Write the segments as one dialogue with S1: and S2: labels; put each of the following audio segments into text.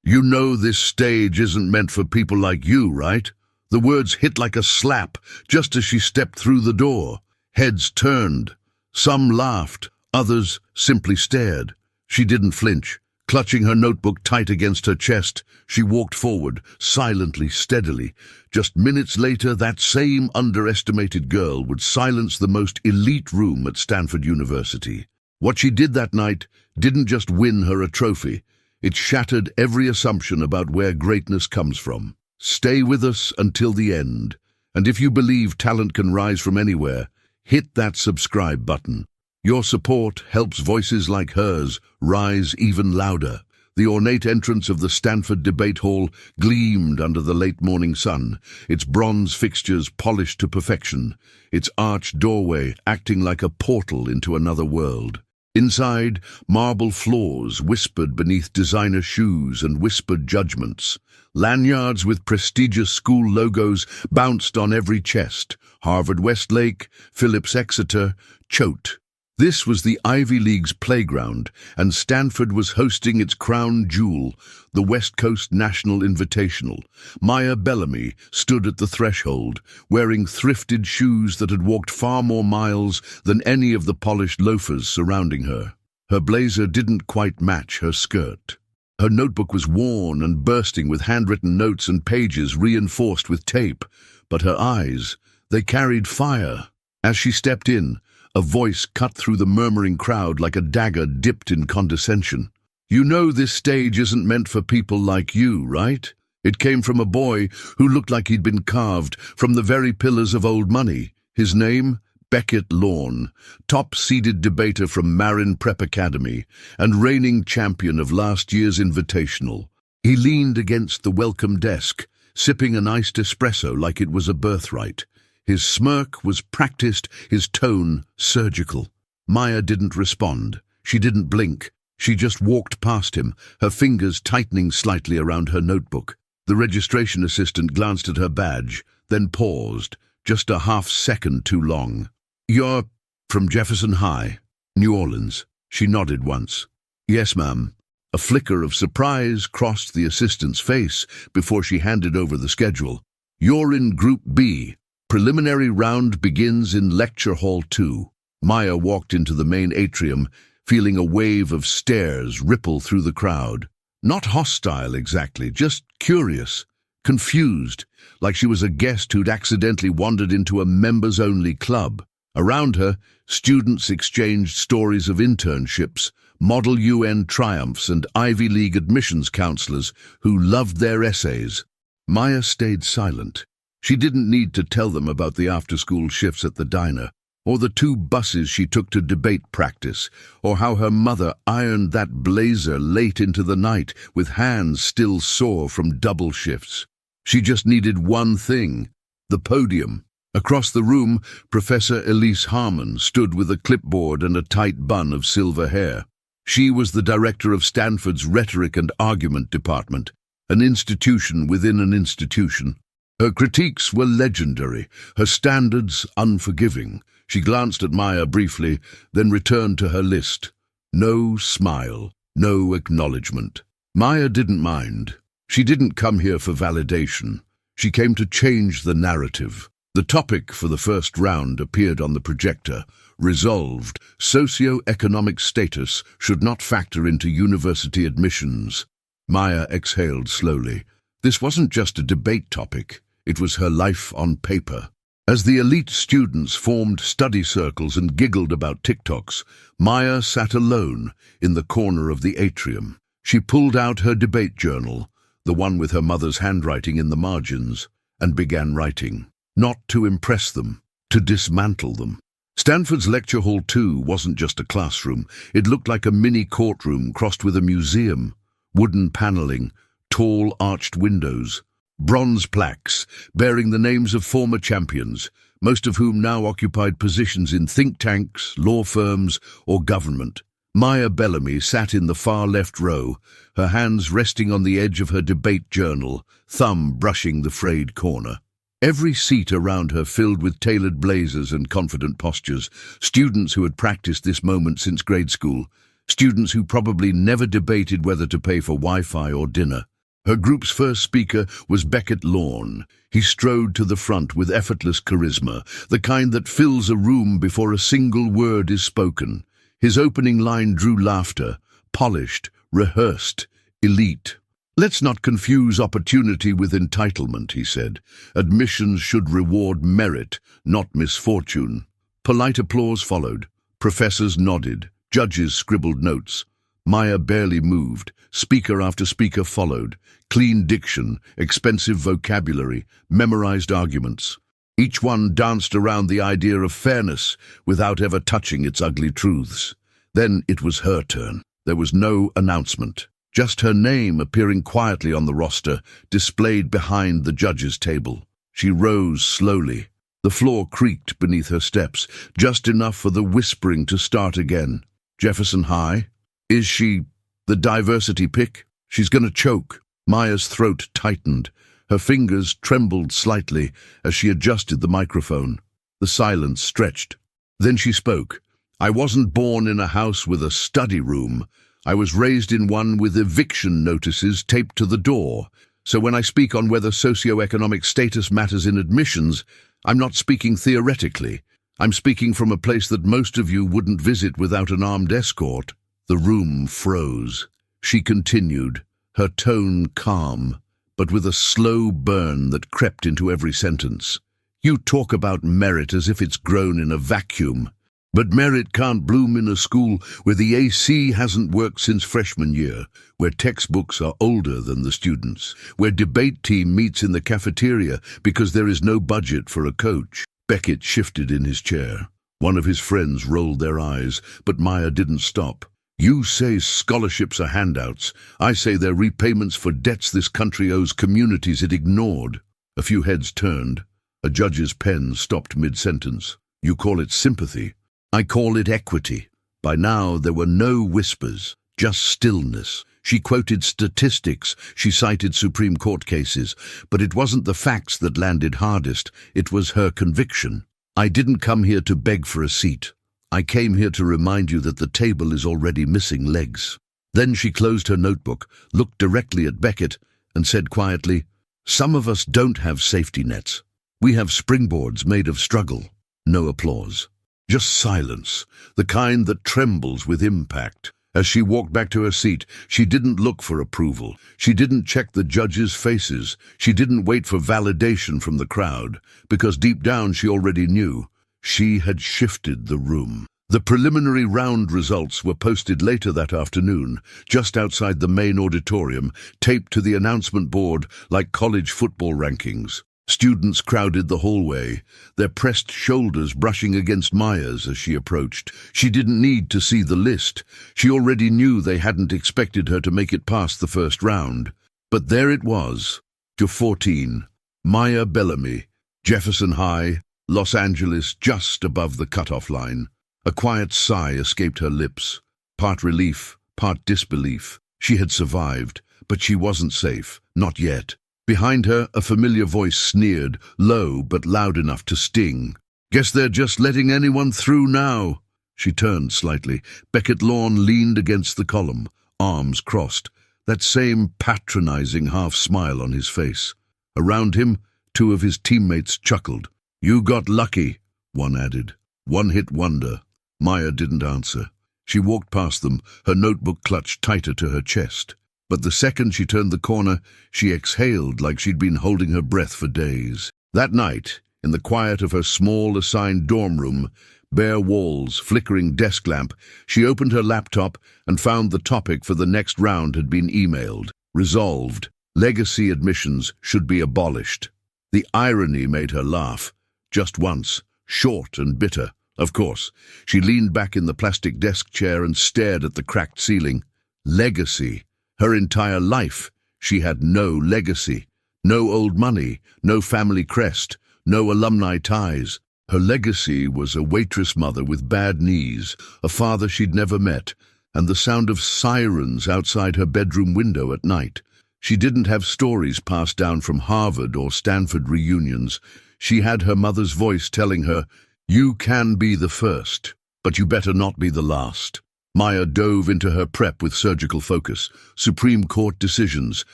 S1: "You know this stage isn't meant for people like you, right?" The words hit like a slap just as she stepped through the door. Heads turned. Some laughed, others simply stared. She didn't flinch. Clutching her notebook tight against her chest, she walked forward, silently, steadily. Just minutes later, that same underestimated girl would silence the most elite room at Stanford University. What she did that night didn't just win her a trophy. It shattered every assumption about where greatness comes from. Stay with us until the end. And if you believe talent can rise from anywhere, hit that subscribe button. Your support helps voices like hers rise even louder. The ornate entrance of the Stanford Debate Hall gleamed under the late morning sun, its bronze fixtures polished to perfection, its arched doorway acting like a portal into another world. Inside, marble floors whispered beneath designer shoes and whispered judgments. Lanyards with prestigious school logos bounced on every chest. Harvard Westlake, Phillips Exeter, Choate. This was the Ivy League's playground, and Stanford was hosting its crown jewel, the West Coast National Invitational. Maya Bellamy stood at the threshold, wearing thrifted shoes that had walked far more miles than any of the polished loafers surrounding her. Her blazer didn't quite match her skirt. Her notebook was worn and bursting with handwritten notes and pages reinforced with tape, but her eyes, they carried fire. As she stepped in, a voice cut through the murmuring crowd like a dagger dipped in condescension. "You know this stage isn't meant for people like you, right?" It came from a boy who looked like he'd been carved from the very pillars of old money. His name? Beckett Lorne, top-seeded debater from Marin Prep Academy and reigning champion of last year's Invitational. He leaned against the welcome desk, sipping an iced espresso like it was a birthright. His smirk was practiced, his tone surgical. Maya didn't respond. She didn't blink. She just walked past him, her fingers tightening slightly around her notebook. The registration assistant glanced at her badge, then paused, just a half-second too long. "You're from Jefferson High, New Orleans." She nodded once. "Yes, ma'am." A flicker of surprise crossed the assistant's face before she handed over the schedule. "You're in Group B. Preliminary round begins in Lecture Hall 2. Maya walked into the main atrium, feeling a wave of stares ripple through the crowd. Not hostile exactly, just curious, confused, like she was a guest who'd accidentally wandered into a members-only club. Around her, students exchanged stories of internships, Model UN triumphs, and Ivy League admissions counselors who loved their essays. Maya stayed silent. She didn't need to tell them about the after-school shifts at the diner, or the 2 buses she took to debate practice, or how her mother ironed that blazer late into the night with hands still sore from double shifts. She just needed one thing: the podium. Across the room, Professor Elise Harmon stood with a clipboard and a tight bun of silver hair. She was the director of Stanford's Rhetoric and Argument Department, an institution within an institution. Her critiques were legendary, her standards unforgiving. She glanced at Maya briefly, then returned to her list. No smile, no acknowledgement. Maya didn't mind. She didn't come here for validation. She came to change the narrative. The topic for the first round appeared on the projector. Resolved, socio-economic status should not factor into university admissions. Maya exhaled slowly. This wasn't just a debate topic. It was her life on paper. As the elite students formed study circles and giggled about TikToks, Maya sat alone in the corner of the atrium. She pulled out her debate journal, the one with her mother's handwriting in the margins, and began writing. Not to impress them, to dismantle them. Stanford's Lecture Hall 2 wasn't just a classroom. It looked like a mini courtroom crossed with a museum. Wooden paneling, tall arched windows, bronze plaques bearing the names of former champions, most of whom now occupied positions in think tanks, law firms, or government. Maya Bellamy sat in the far left row, her hands resting on the edge of her debate journal, thumb brushing the frayed corner. Every seat around her filled with tailored blazers and confident postures, students who had practiced this moment since grade school, students who probably never debated whether to pay for Wi-Fi or dinner. Her group's first speaker was Beckett Lorne. He strode to the front with effortless charisma, the kind that fills a room before a single word is spoken. His opening line drew laughter, polished, rehearsed, elite. "Let's not confuse opportunity with entitlement," he said. "Admissions should reward merit, not misfortune." Polite applause followed. Professors nodded. Judges scribbled notes. Maya barely moved. Speaker after speaker followed. Clean diction, expensive vocabulary, memorized arguments. Each one danced around the idea of fairness without ever touching its ugly truths. Then it was her turn. There was no announcement. Just her name appearing quietly on the roster, displayed behind the judges' table. She rose slowly. The floor creaked beneath her steps, just enough for the whispering to start again. "Jefferson High? Is she the diversity pick? She's gonna choke." Maya's throat tightened. Her fingers trembled slightly as she adjusted the microphone. The silence stretched. Then she spoke. "I wasn't born in a house with a study room. I was raised in one with eviction notices taped to the door. So when I speak on whether socioeconomic status matters in admissions, I'm not speaking theoretically. I'm speaking from a place that most of you wouldn't visit without an armed escort." The room froze. She continued, her tone calm, but with a slow burn that crept into every sentence. "You talk about merit as if it's grown in a vacuum. But merit can't bloom in a school where the AC hasn't worked since freshman year, where textbooks are older than the students, where debate team meets in the cafeteria because there is no budget for a coach." Beckett shifted in his chair. One of his friends rolled their eyes, but Maya didn't stop. "You say scholarships are handouts. I say they're repayments for debts this country owes communities it ignored." A few heads turned. A judge's pen stopped mid-sentence. "You call it sympathy. I call it equity." By now there were no whispers, just stillness. She quoted statistics, she cited Supreme Court cases, but it wasn't the facts that landed hardest, it was her conviction. "I didn't come here to beg for a seat. I came here to remind you that the table is already missing legs." Then she closed her notebook, looked directly at Beckett, and said quietly, "Some of us don't have safety nets. We have springboards made of struggle." No applause. Just silence, the kind that trembles with impact. As she walked back to her seat, she didn't look for approval. She didn't check the judges' faces. She didn't wait for validation from the crowd, because deep down she already knew. She had shifted the room. The preliminary round results were posted later that afternoon, just outside the main auditorium, taped to the announcement board like college football rankings. Students crowded the hallway, their pressed shoulders brushing against Maya's as she approached. She didn't need to see the list. She already knew they hadn't expected her to make it past the first round. But there it was, to 14, Maya Bellamy, Jefferson High, Los Angeles, just above the cutoff line. A quiet sigh escaped her lips, part relief, part disbelief. She had survived, but she wasn't safe, not yet. Behind her, a familiar voice sneered, low but loud enough to sting. "Guess they're just letting anyone through now." She turned slightly. Beckett Lorne leaned against the column, arms crossed, that same patronizing half-smile on his face. Around him, two of his teammates chuckled. "You got lucky," one added. "One-hit wonder." Maya didn't answer. She walked past them, her notebook clutched tighter to her chest. But the second she turned the corner, she exhaled like she'd been holding her breath for days. That night, in the quiet of her small assigned dorm room, bare walls, flickering desk lamp, she opened her laptop and found the topic for the next round had been emailed. Resolved. Legacy admissions should be abolished. The irony made her laugh. Just once, short and bitter. Of course. She leaned back in the plastic desk chair and stared at the cracked ceiling. Legacy. Her entire life, she had no legacy. No old money, no family crest, no alumni ties. Her legacy was a waitress mother with bad knees, a father she'd never met, and the sound of sirens outside her bedroom window at night. She didn't have stories passed down from Harvard or Stanford reunions. She had her mother's voice telling her, "You can be the first, but you better not be the last." Maya dove into her prep with surgical focus. Supreme Court decisions,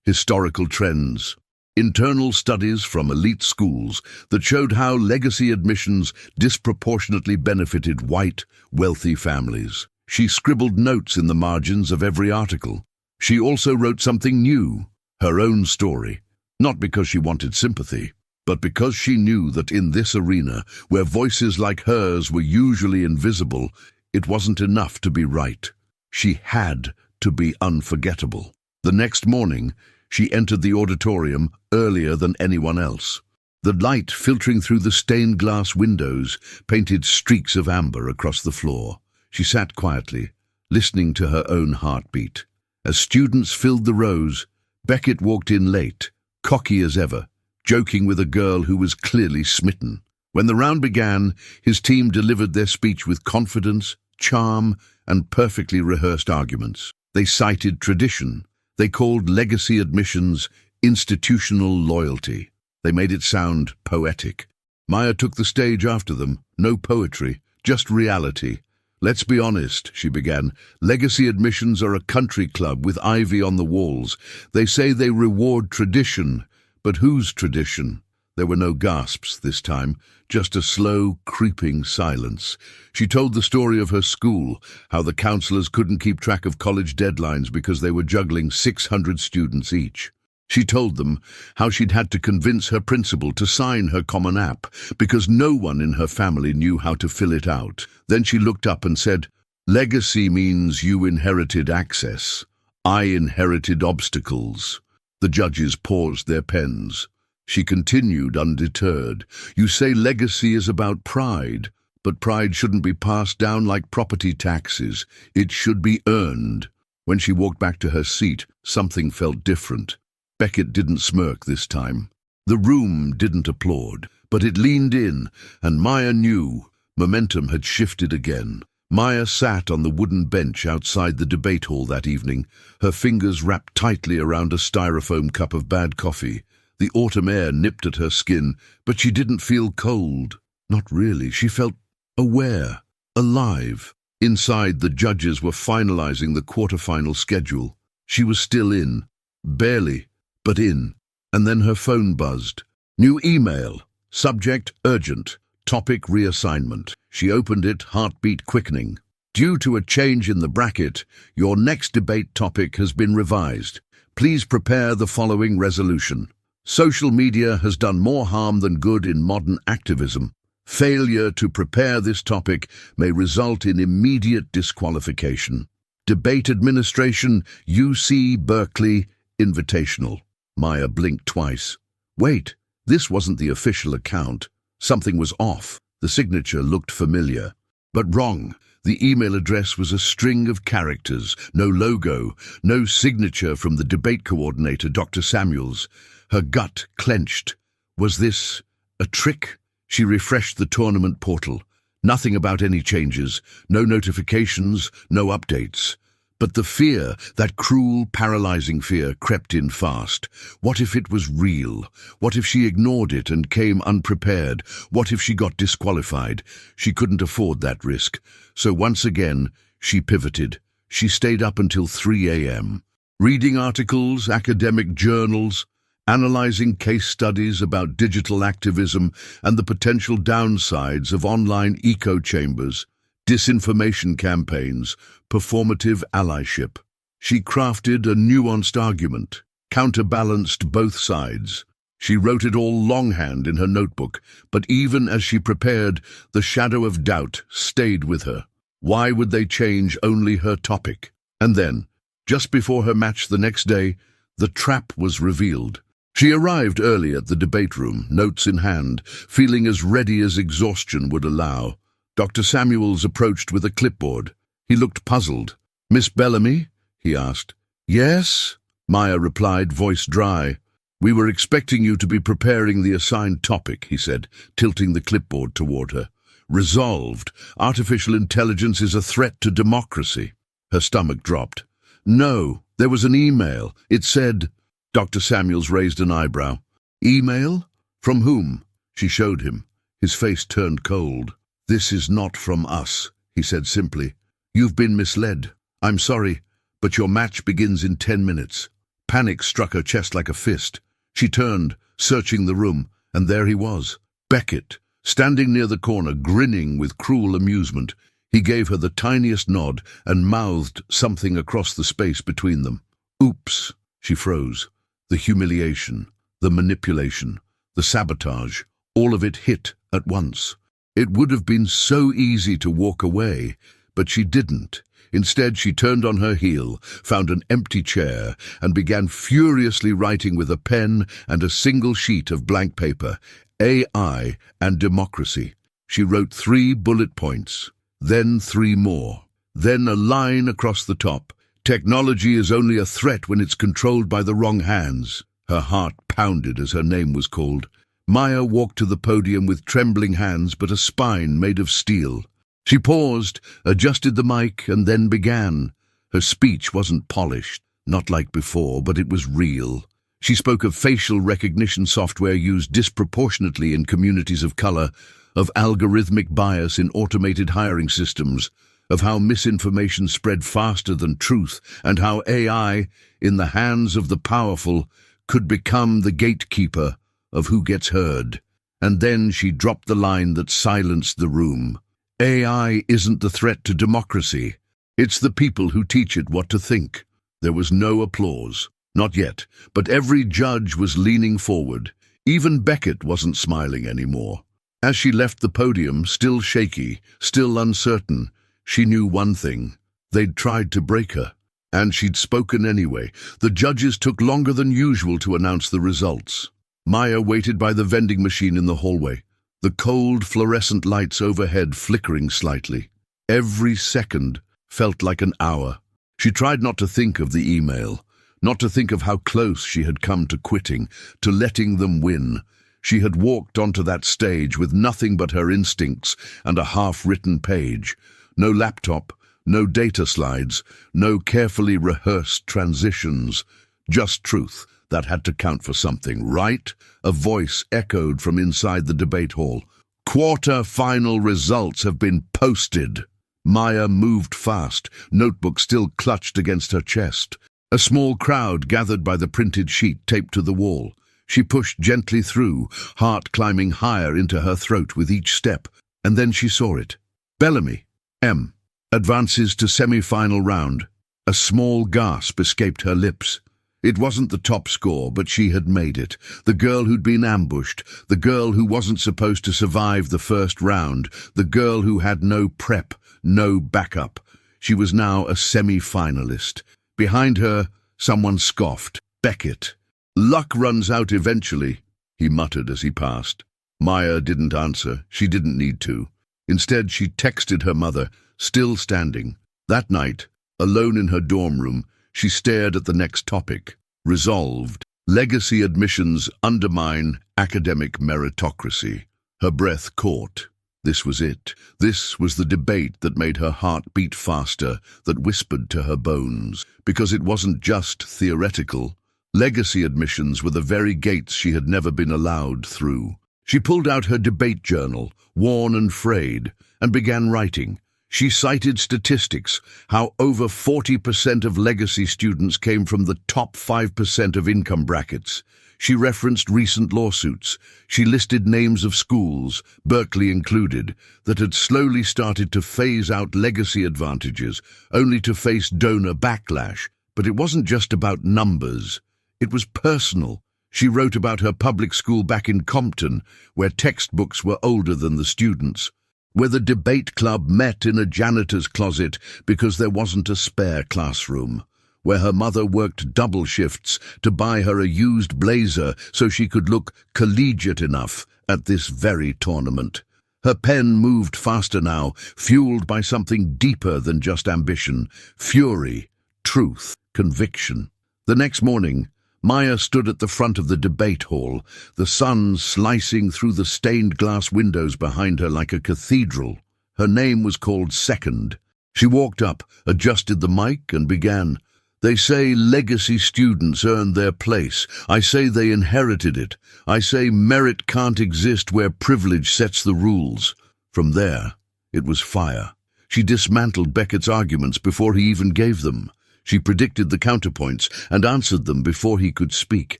S1: historical trends, internal studies from elite schools that showed how legacy admissions disproportionately benefited white, wealthy families. She scribbled notes in the margins of every article. She also wrote something new, her own story, not because she wanted sympathy, but because she knew that in this arena, where voices like hers were usually invisible, it wasn't enough to be right. She had to be unforgettable. The next morning, she entered the auditorium earlier than anyone else. The light filtering through the stained glass windows painted streaks of amber across the floor. She sat quietly, listening to her own heartbeat. As students filled the rows, Beckett walked in late, cocky as ever, joking with a girl who was clearly smitten. When the round began, his team delivered their speech with confidence, charm, and perfectly rehearsed arguments. They cited tradition. They called legacy admissions institutional loyalty. They made it sound poetic. Maya took the stage after them. No poetry, just reality. "Let's be honest," she began. "Legacy admissions are a country club with ivy on the walls. They say they reward tradition. But whose tradition?" There were no gasps this time, just a slow, creeping silence. She told the story of her school, how the counselors couldn't keep track of college deadlines because they were juggling 600 students each. She told them how she'd had to convince her principal to sign her Common App because no one in her family knew how to fill it out. Then she looked up and said, "Legacy means you inherited access. I inherited obstacles." The judges paused their pens. She continued undeterred. "You say legacy is about pride, but pride shouldn't be passed down like property taxes. It should be earned." When she walked back to her seat, something felt different. Beckett didn't smirk this time. The room didn't applaud, but it leaned in, and Maya knew momentum had shifted again. Maya sat on the wooden bench outside the debate hall that evening, her fingers wrapped tightly around a styrofoam cup of bad coffee. The autumn air nipped at her skin, but she didn't feel cold. Not really. She felt aware, alive. Inside, the judges were finalizing the quarterfinal schedule. She was still in. Barely, but in. And then her phone buzzed. New email. Subject urgent. Topic reassignment. She opened it, heartbeat quickening. Due to a change in the bracket, your next debate topic has been revised. Please prepare the following resolution. Social media has done more harm than good in modern activism. Failure to prepare this topic may result in immediate disqualification. Debate Administration, UC Berkeley, Invitational. Maya blinked twice. Wait, this wasn't the official account. Something was off. The signature looked familiar. But wrong. The email address was a string of characters, no logo, no signature from the debate coordinator, Dr. Samuels. Her gut clenched. Was this a trick? She refreshed the tournament portal. Nothing about any changes, no notifications, no updates. But the fear, that cruel, paralyzing fear, crept in fast. What if it was real? What if she ignored it and came unprepared? What if she got disqualified? She couldn't afford that risk. So once again, she pivoted. She stayed up until 3 a.m., reading articles, academic journals, analyzing case studies about digital activism and the potential downsides of online echo chambers, disinformation campaigns, performative allyship. She crafted a nuanced argument, counterbalanced both sides. She wrote it all longhand in her notebook, but even as she prepared, the shadow of doubt stayed with her. Why would they change only her topic? And then, just before her match the next day, the trap was revealed. She arrived early at the debate room, notes in hand, feeling as ready as exhaustion would allow. Dr. Samuels approached with a clipboard. He looked puzzled. "Miss Bellamy?" he asked. "Yes," Maya replied, voice dry. "We were expecting you to be preparing the assigned topic," he said, tilting the clipboard toward her. "Resolved. Artificial intelligence is a threat to democracy." Her stomach dropped. "No, there was an email. It said—" Dr. Samuels raised an eyebrow. "Email? From whom?" She showed him. His face turned cold. "This is not from us," he said simply. "You've been misled. I'm sorry, but your match begins in 10 minutes. Panic struck her chest like a fist. She turned, searching the room, and there he was, Beckett, standing near the corner, grinning with cruel amusement. He gave her the tiniest nod and mouthed something across the space between them. Oops, she froze. The humiliation, the manipulation, the sabotage, all of it hit at once. It would have been so easy to walk away, but she didn't. Instead, she turned on her heel, found an empty chair, and began furiously writing with a pen and a single sheet of blank paper, AI and democracy. She wrote 3 bullet points, then 3 more, then a line across the top. Technology is only a threat when it's controlled by the wrong hands. Her heart pounded as her name was called. Maya walked to the podium with trembling hands but a spine made of steel. She paused, adjusted the mic, and then began. Her speech wasn't polished, not like before, but it was real. She spoke of facial recognition software used disproportionately in communities of color, of algorithmic bias in automated hiring systems, of how misinformation spread faster than truth, and how AI, in the hands of the powerful, could become the gatekeeper of who gets heard. And then she dropped the line that silenced the room. AI isn't the threat to democracy. It's the people who teach it what to think. There was no applause. Not yet, but every judge was leaning forward. Even Beckett wasn't smiling anymore. As she left the podium, still shaky, still uncertain, she knew one thing. They'd tried to break her. And she'd spoken anyway. The judges took longer than usual to announce the results. Maya waited by the vending machine in the hallway, the cold fluorescent lights overhead flickering slightly. Every second felt like an hour. She tried not to think of the email, not to think of how close she had come to quitting, to letting them win. She had walked onto that stage with nothing but her instincts and a half-written page. No laptop, no data slides, no carefully rehearsed transitions, just truth that had to count for something, right? A voice echoed from inside the debate hall. Quarter-final results have been posted. Maya moved fast, notebook still clutched against her chest. A small crowd gathered by the printed sheet taped to the wall. She pushed gently through, heart climbing higher into her throat with each step, and then she saw it. Bellamy, M, advances to semi-final round. A small gasp escaped her lips. It wasn't the top score, but she had made it. The girl who'd been ambushed, the girl who wasn't supposed to survive the first round, the girl who had no prep, no backup. She was now a semi-finalist. Behind her, someone scoffed. Beckett. Luck runs out eventually, he muttered as he passed. Maya didn't answer. She didn't need to. Instead, she texted her mother, still standing. That night, alone in her dorm room, she stared at the next topic. Resolved. Legacy admissions undermine academic meritocracy. Her breath caught. This was it. This was the debate that made her heart beat faster, that whispered to her bones. Because it wasn't just theoretical. Legacy admissions were the very gates she had never been allowed through. She pulled out her debate journal, worn and frayed, and began writing. She cited statistics, how over 40% of legacy students came from the top 5% of income brackets. She referenced recent lawsuits. She listed names of schools, Berkeley included, that had slowly started to phase out legacy advantages, only to face donor backlash. But it wasn't just about numbers. It was personal. She wrote about her public school back in Compton, where textbooks were older than the students, where the debate club met in a janitor's closet because there wasn't a spare classroom, where her mother worked double shifts to buy her a used blazer so she could look collegiate enough at this very tournament. Her pen moved faster now, fueled by something deeper than just ambition, fury, truth, conviction. The next morning, Maya stood at the front of the debate hall, the sun slicing through the stained glass windows behind her like a cathedral. Her name was called second. She walked up, adjusted the mic, and began. They say legacy students earned their place. I say they inherited it. I say merit can't exist where privilege sets the rules. From there, it was fire. She dismantled Beckett's arguments before he even gave them. She predicted the counterpoints and answered them before he could speak.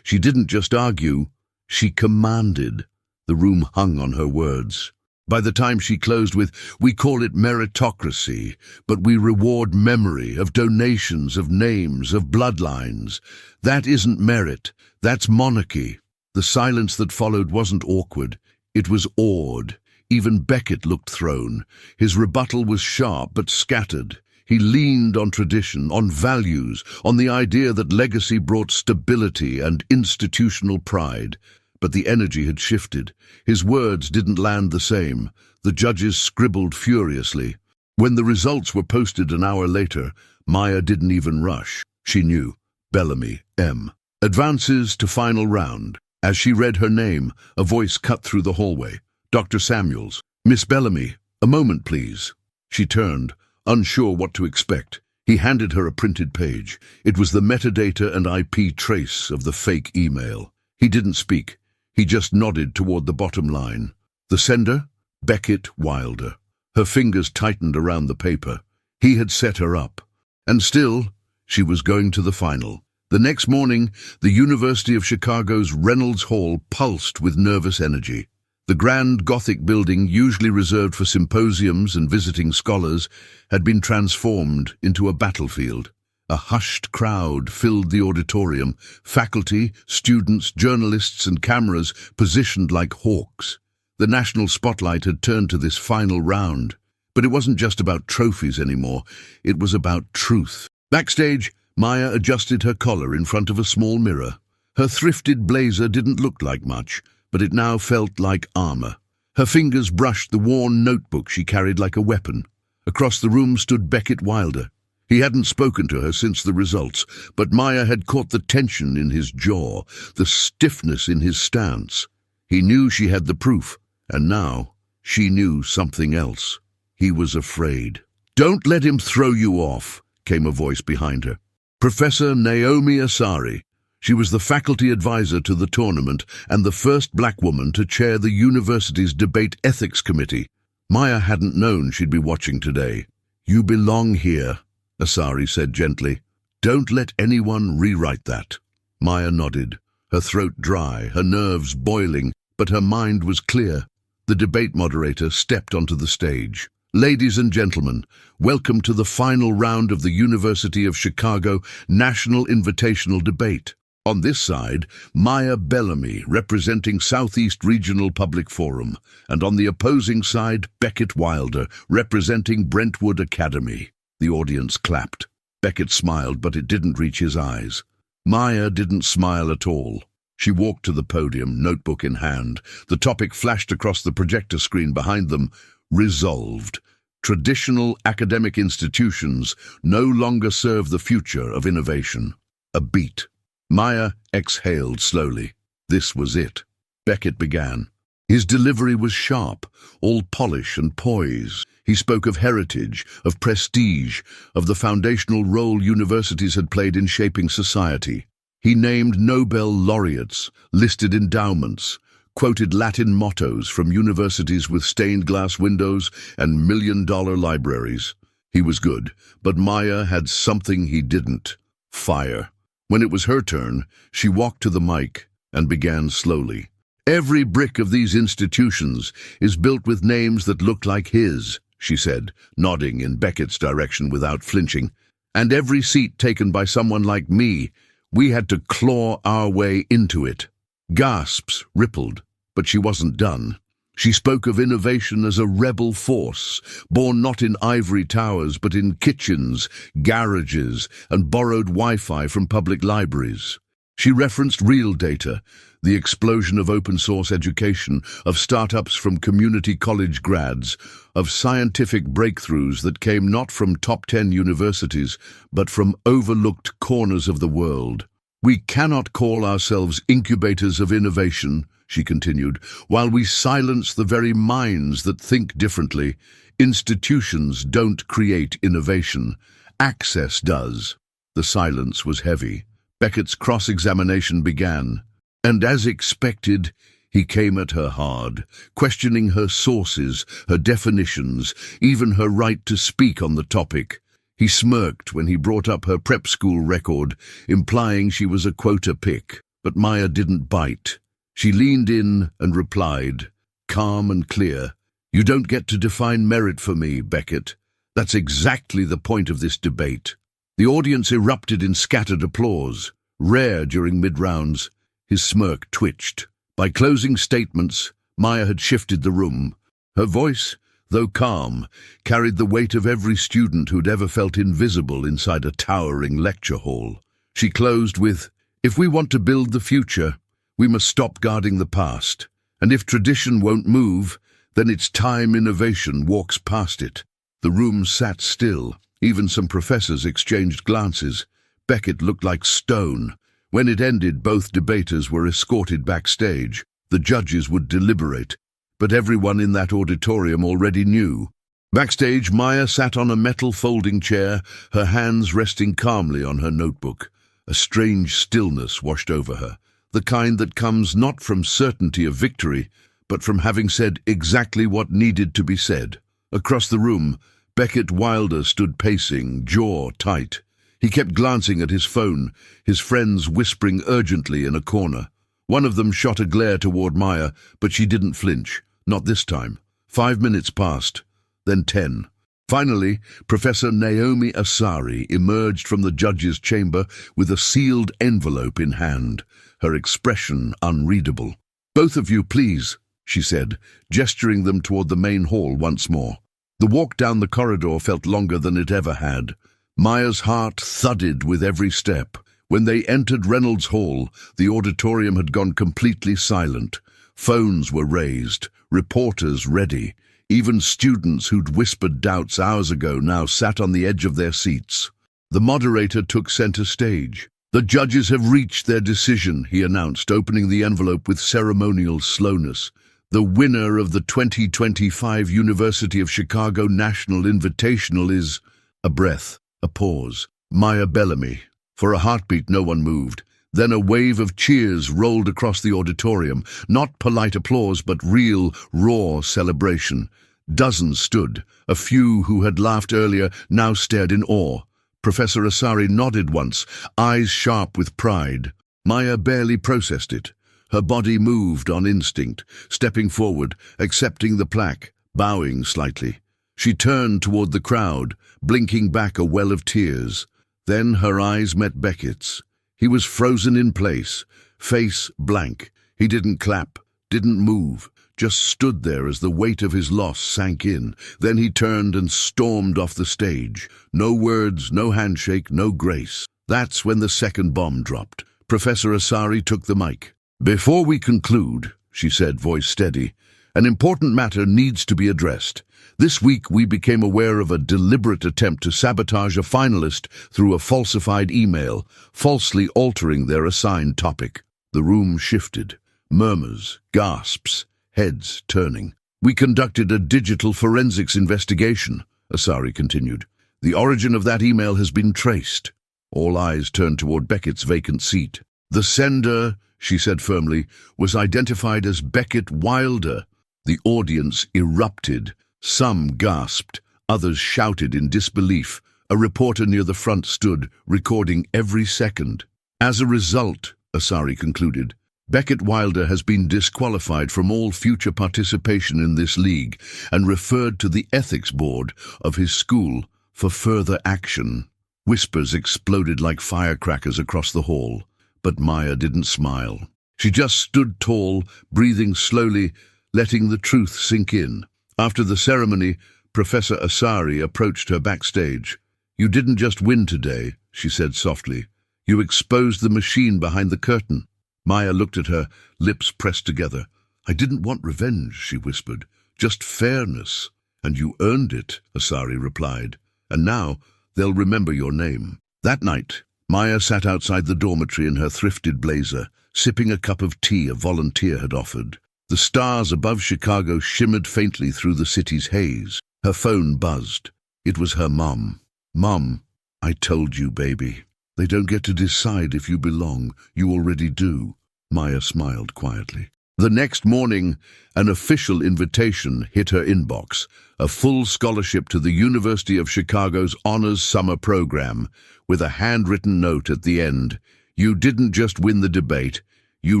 S1: She didn't just argue, she commanded. The room hung on her words. By the time she closed with, "We call it meritocracy, but we reward memory of donations, of names, of bloodlines. That isn't merit, that's monarchy." The silence that followed wasn't awkward, it was awed. Even Beckett looked thrown. His rebuttal was sharp but scattered. He leaned on tradition, on values, on the idea that legacy brought stability and institutional pride. But the energy had shifted. His words didn't land the same. The judges scribbled furiously. When the results were posted an hour later, Maya didn't even rush. She knew. Bellamy, M. Advances to final round. As she read her name, a voice cut through the hallway. "Dr. Samuels." "Miss Bellamy, a moment, please." She turned, unsure what to expect. He handed her a printed page. It was the metadata and IP trace of the fake email. He didn't speak. He just nodded toward the bottom line. The sender? Beckett Wilder. Her fingers tightened around the paper. He had set her up. And still, she was going to the final. The next morning, the University of Chicago's Reynolds Hall pulsed with nervous energy. The grand Gothic building, usually reserved for symposiums and visiting scholars, had been transformed into a battlefield. A hushed crowd filled the auditorium, faculty, students, journalists, and cameras positioned like hawks. The national spotlight had turned to this final round. But it wasn't just about trophies anymore, it was about truth. Backstage, Maya adjusted her collar in front of a small mirror. Her thrifted blazer didn't look like much, but it now felt like armor. Her fingers brushed the worn notebook she carried like a weapon. Across the room stood Beckett Wilder. He hadn't spoken to her since the results, but Maya had caught the tension in his jaw, the stiffness in his stance. He knew she had the proof, and now she knew something else. He was afraid. "Don't let him throw you off," came a voice behind her. Professor Naomi Asari. She was the faculty advisor to the tournament and the first black woman to chair the university's debate ethics committee. Maya hadn't known she'd be watching today. "You belong here," Asari said gently. "Don't let anyone rewrite that." Maya nodded, her throat dry, her nerves boiling, but her mind was clear. The debate moderator stepped onto the stage. "Ladies and gentlemen, welcome to the final round of the University of Chicago National Invitational Debate. On this side, Maya Bellamy, representing Southeast Regional Public Forum, and on the opposing side, Beckett Wilder, representing Brentwood Academy." The audience clapped. Beckett smiled, but it didn't reach his eyes. Maya didn't smile at all. She walked to the podium, notebook in hand. The topic flashed across the projector screen behind them. Resolved. Traditional academic institutions no longer serve the future of innovation. A beat. Maya exhaled slowly. This was it. Beckett began. His delivery was sharp, all polish and poise. He spoke of heritage, of prestige, of the foundational role universities had played in shaping society. He named Nobel laureates, listed endowments, quoted Latin mottos from universities with stained glass windows and million-dollar libraries. He was good, but Maya had something he didn't: fire. When it was her turn, she walked to the mic and began slowly. "Every brick of these institutions is built with names that look like his," she said, nodding in Beckett's direction without flinching. "And every seat taken by someone like me, we had to claw our way into it." Gasps rippled, but she wasn't done. She spoke of innovation as a rebel force, born not in ivory towers but in kitchens, garages, and borrowed Wi-Fi from public libraries. She referenced real data, the explosion of open-source education, of startups from community college grads, of scientific breakthroughs that came not from top 10 universities, but from overlooked corners of the world. "We cannot call ourselves incubators of innovation," she continued, "while we silence the very minds that think differently. Institutions don't create innovation. Access does." The silence was heavy. Beckett's cross-examination began, and as expected, he came at her hard, questioning her sources, her definitions, even her right to speak on the topic. He smirked when he brought up her prep school record, implying she was a quota pick. But Maya didn't bite. She leaned in and replied, calm and clear, "You don't get to define merit for me, Beckett. That's exactly the point of this debate." The audience erupted in scattered applause, rare during mid-rounds. His smirk twitched. By closing statements, Maya had shifted the room. Her voice, though calm, carried the weight of every student who'd ever felt invisible inside a towering lecture hall. She closed with, "If we want to build the future, we must stop guarding the past. And if tradition won't move, then it's time innovation walks past it." The room sat still. Even some professors exchanged glances. Beckett looked like stone. When it ended, both debaters were escorted backstage. The judges would deliberate, but everyone in that auditorium already knew. Backstage, Maya sat on a metal folding chair, her hands resting calmly on her notebook. A strange stillness washed over her, the kind that comes not from certainty of victory, but from having said exactly what needed to be said. Across the room, Beckett Wilder stood pacing, jaw tight. He kept glancing at his phone, his friends whispering urgently in a corner. One of them shot a glare toward Maya, but she didn't flinch. Not this time. 5 minutes passed, then 10. Finally, Professor Naomi Asari emerged from the judge's chamber with a sealed envelope in hand, her expression unreadable. "Both of you, please," she said, gesturing them toward the main hall once more. The walk down the corridor felt longer than it ever had. Maya's heart thudded with every step. When they entered Reynolds Hall, the auditorium had gone completely silent. Phones were raised, reporters ready. Even students who'd whispered doubts hours ago now sat on the edge of their seats. The moderator took center stage. "The judges have reached their decision," he announced, opening the envelope with ceremonial slowness. "The winner of the 2025 University of Chicago National Invitational is..." A breath, a pause. "Maya Bellamy." For a heartbeat, no one moved. Then a wave of cheers rolled across the auditorium. Not polite applause, but real, raw celebration. Dozens stood. A few who had laughed earlier now stared in awe. Professor Asari nodded once, eyes sharp with pride. Maya barely processed it. Her body moved on instinct, stepping forward, accepting the plaque, bowing slightly. She turned toward the crowd, blinking back a well of tears. Then her eyes met Beckett's. He was frozen in place, face blank. He didn't clap, didn't move, just stood there as the weight of his loss sank in. Then he turned and stormed off the stage. No words, no handshake, no grace. That's when the second bomb dropped. Professor Asari took the mic. "Before we conclude," she said, voice steady, "an important matter needs to be addressed. This week we became aware of a deliberate attempt to sabotage a finalist through a falsified email, falsely altering their assigned topic." The room shifted. Murmurs, gasps, heads turning. "We conducted a digital forensics investigation," Asari continued. "The origin of that email has been traced." All eyes turned toward Beckett's vacant seat. "The sender," she said firmly, "was identified as Beckett Wilder." The audience erupted. Some gasped, others shouted in disbelief. A reporter near the front stood, recording every second. "As a result," Asari concluded, "Beckett Wilder has been disqualified from all future participation in this league and referred to the ethics board of his school for further action." Whispers exploded like firecrackers across the hall. But Maya didn't smile. She just stood tall, breathing slowly, letting the truth sink in. After the ceremony, Professor Asari approached her backstage. "You didn't just win today," she said softly. "You exposed the machine behind the curtain." Maya looked at her, lips pressed together. "I didn't want revenge," she whispered. "Just fairness." "And you earned it," Asari replied. "And now they'll remember your name." That night, Maya sat outside the dormitory in her thrifted blazer, sipping a cup of tea a volunteer had offered. The stars above Chicago shimmered faintly through the city's haze. Her phone buzzed. It was her mom. "Mom, I told you, baby. They don't get to decide if you belong. You already do." Maya smiled quietly. The next morning, an official invitation hit her inbox, a full scholarship to the University of Chicago's Honors Summer Program, with a handwritten note at the end. You didn't just win the debate, you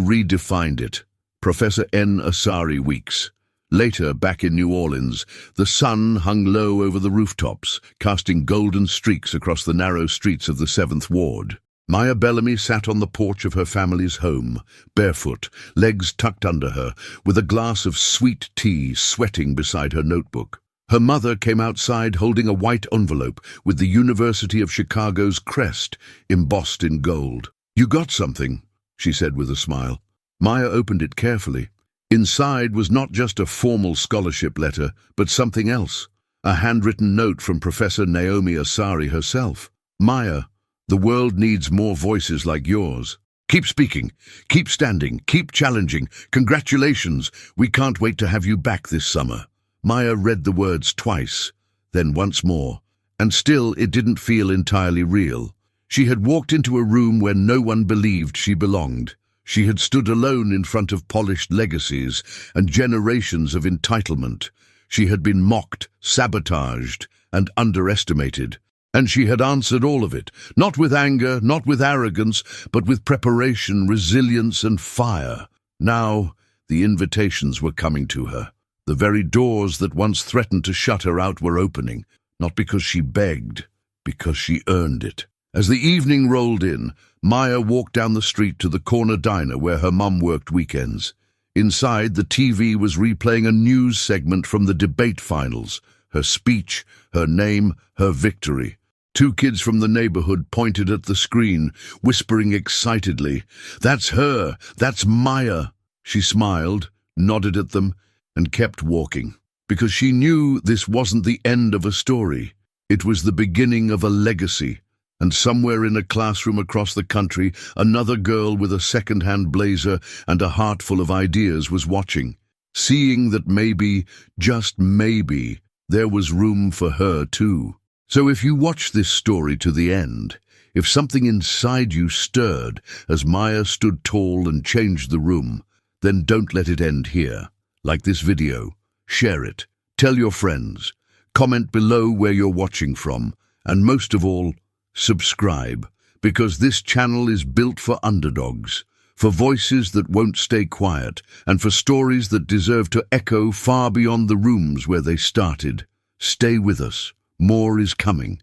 S1: redefined it. Professor N. Asari Weeks. Later, back in New Orleans, the sun hung low over the rooftops, casting golden streaks across the narrow streets of the 7th Ward. Maya Bellamy sat on the porch of her family's home, barefoot, legs tucked under her, with a glass of sweet tea sweating beside her notebook. Her mother came outside holding a white envelope with the University of Chicago's crest embossed in gold. "You got something," she said with a smile. Maya opened it carefully. Inside was not just a formal scholarship letter, but something else, a handwritten note from Professor Naomi Asari herself. "Maya, the world needs more voices like yours. Keep speaking, keep standing, keep challenging. Congratulations, we can't wait to have you back this summer." Maya read the words twice, then once more, and still it didn't feel entirely real. She had walked into a room where no one believed she belonged. She had stood alone in front of polished legacies and generations of entitlement. She had been mocked, sabotaged, and underestimated. And she had answered all of it, not with anger, not with arrogance, but with preparation, resilience, and fire. Now, the invitations were coming to her. The very doors that once threatened to shut her out were opening, not because she begged, because she earned it. As the evening rolled in, Maya walked down the street to the corner diner where her mum worked weekends. Inside, the TV was replaying a news segment from the debate finals. Her speech, her name, her victory. 2 kids from the neighborhood pointed at the screen, whispering excitedly, "That's her! That's Maya!" She smiled, nodded at them, and kept walking, because she knew this wasn't the end of a story. It was the beginning of a legacy. And somewhere in a classroom across the country, another girl with a second-hand blazer and a heart full of ideas was watching, seeing that maybe, just maybe, there was room for her too. So if you watch this story to the end, if something inside you stirred as Maya stood tall and changed the room, then don't let it end here. Like this video, share it, tell your friends, comment below where you're watching from, and most of all, subscribe, because this channel is built for underdogs, for voices that won't stay quiet, and for stories that deserve to echo far beyond the rooms where they started. Stay with us. More is coming.